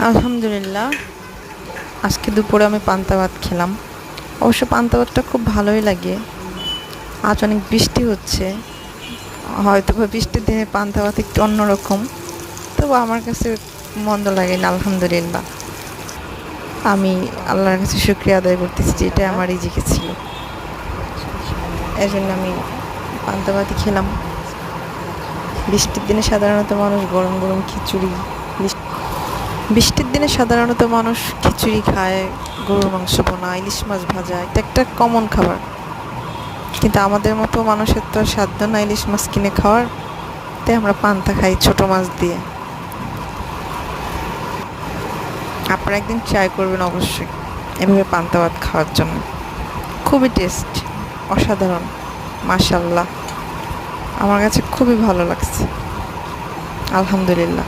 আলহামদুলিল্লাহ। আজকে দুপুরে আমি পান্তা ভাত খেলাম। অবশ্য পান্তা ভাতটা খুব ভালোই লাগে। আজ অনেক বৃষ্টি হচ্ছে, হয়তো বা বৃষ্টির দিনে পান্তা ভাত একটু অন্যরকম, তবু আমার কাছে মন্দ লাগে না। আলহামদুলিল্লাহ, আমি আল্লাহর কাছে শুকরিয়া আদায় করতেছি যে এটা আমার রিজিকে ছিল। এই জন্য আমি পান্তা ভাতই খেলাম। বৃষ্টির দিনে সাধারণত মানুষ গরম গরম খিচুড়ি, বৃষ্টির দিনে সাধারণত মানুষ খিচুড়ি খায়, গরুর মাংস বোনা, ইলিশ মাছ ভাজা, এটা একটা কমন খাবার। কিন্তু আমাদের মতো মানুষের তো আর সাধ্য না ইলিশ মাছ কিনে খাওয়ার, তাই আমরা পান্তা খাই ছোট মাছ দিয়ে। আপনারা একদিন ট্রাই করবেন অবশ্যই এভাবে পান্তা ভাত খাওয়ার জন্য। খুবই টেস্ট, অসাধারণ, মাশাল্লাহ। আমার কাছে খুবই ভালো লাগছে, আলহামদুলিল্লাহ।